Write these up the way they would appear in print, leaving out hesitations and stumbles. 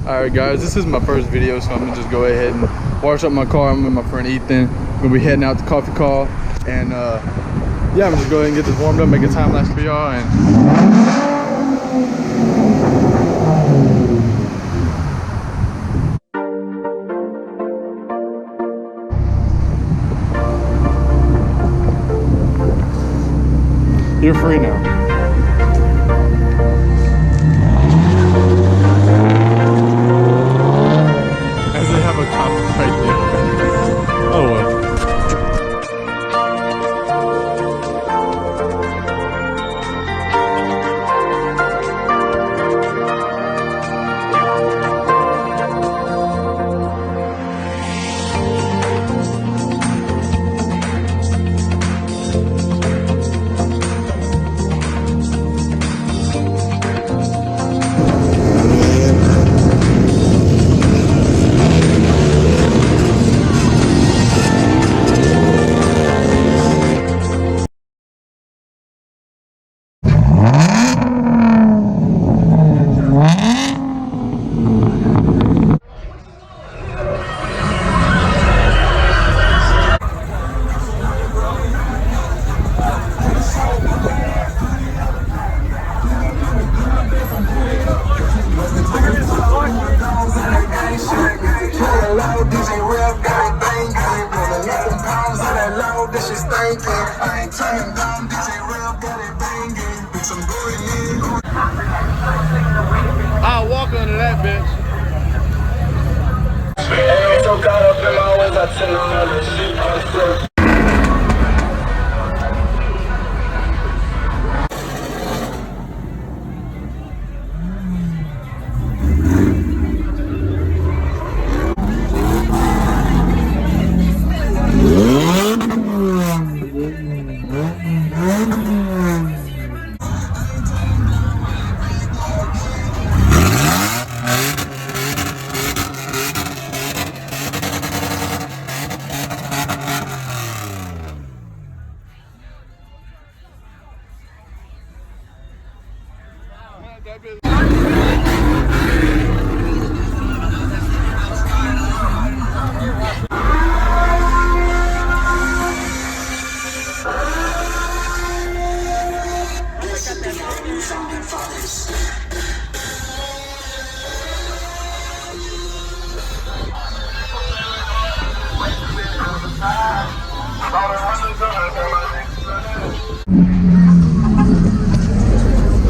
Alright guys, this is my first video, so I'm gonna just go ahead and wash up my car. I'm with my friend Ethan. We're gonna be heading out to Coffee Call, and yeah, I'm just go ahead and get this warmed up, make a time lapse for y'all, and you're free now. I'll walk under that bitch.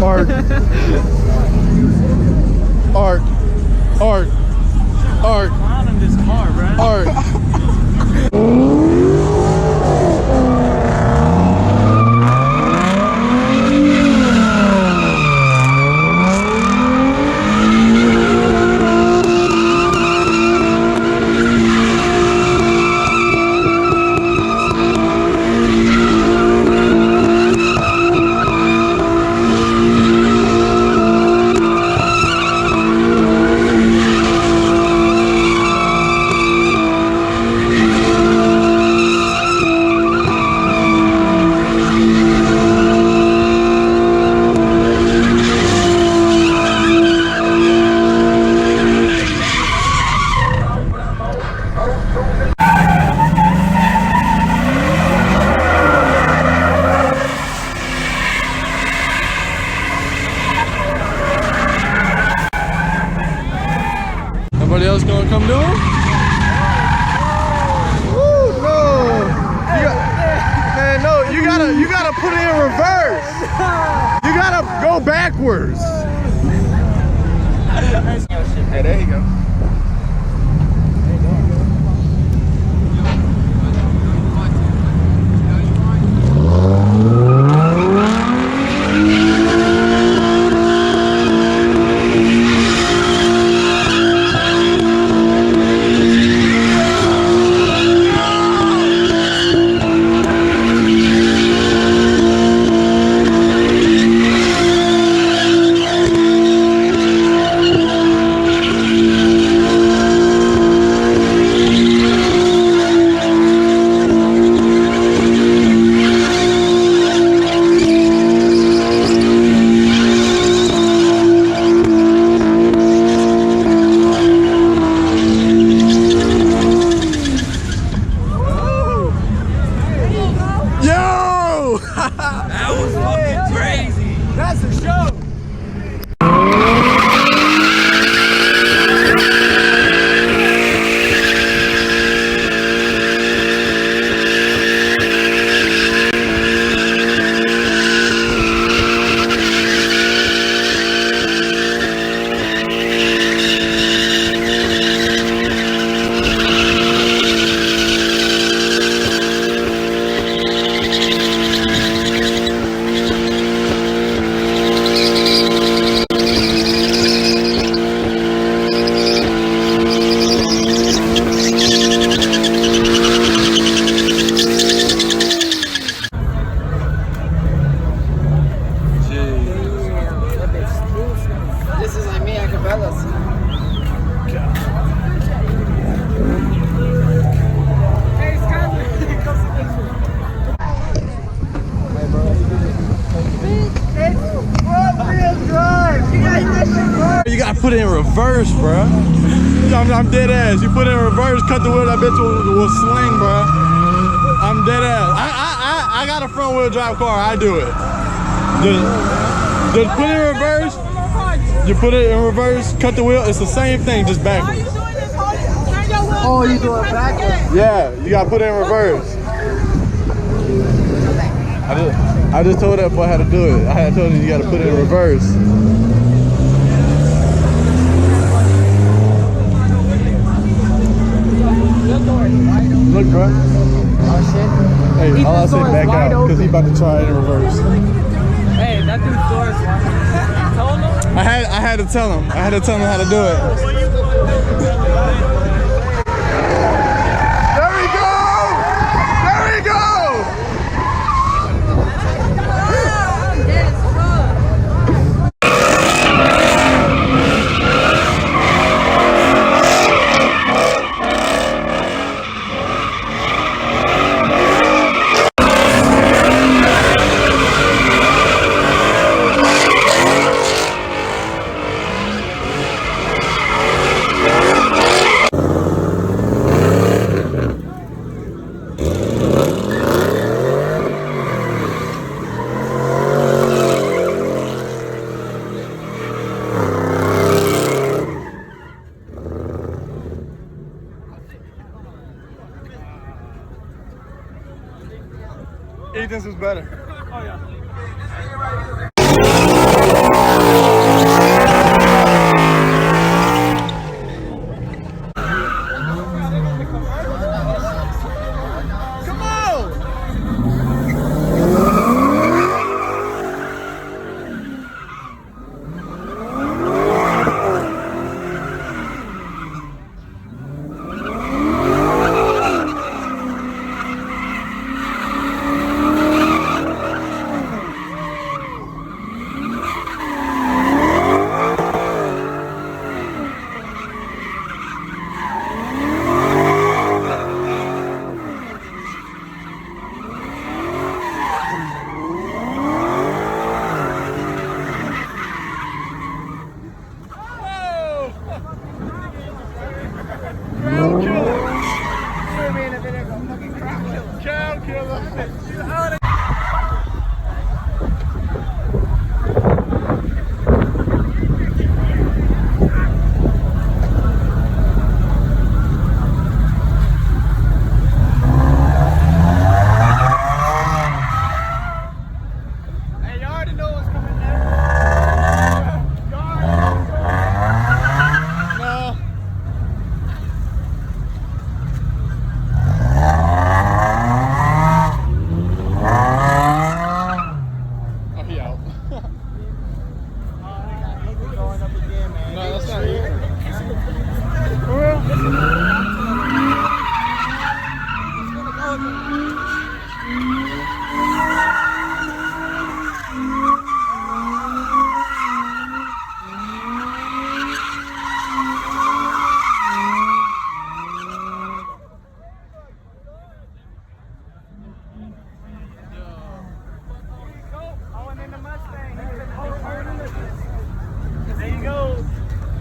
Art. Art. Art. Art. Out in this car, bro. Art. Somebody else gonna come do it? Woo, no! Man, no, you gotta put it in reverse. You gotta go backwards. Hey, there you go. gotta put it in reverse, bro. I'm dead ass. You put it in reverse, cut the wheel, that bitch will sling, bro. I'm dead ass. I got a front wheel drive car. I do it. Just put it in reverse. You put it in reverse, cut the wheel. It's the same thing, just backwards. Oh, you do it backwards? Yeah, you gotta put it in reverse. I just told that boy how to do it. I had told him you gotta put it in reverse. Look, bro. Oh shit. Hey, all I say back out because he about to try it in reverse. Hey, that dude's door is wide. Told him? I had to tell him. I had to tell him how to do it. There we go! There we go! Ethan's was better. Oh yeah. Come on!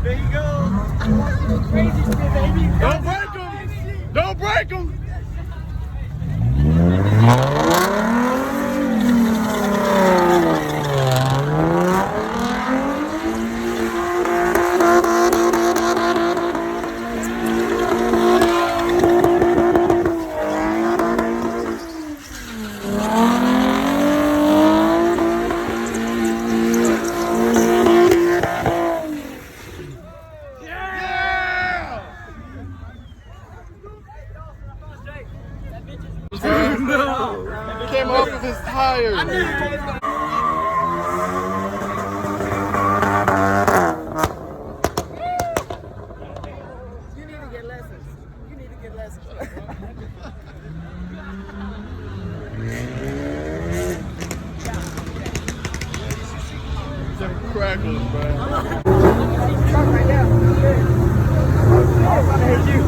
There you go. Crazy shit, baby. Don't break them. Don't break them. No. It came off of his tires. You need to get lessons. You need to get lessons. Some crackles, bro. Right now. I'm gonna hit you.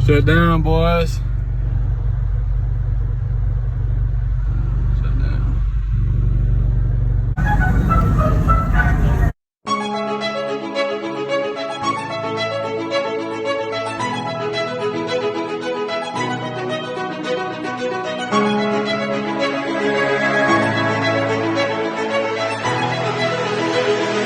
Shut down, boys.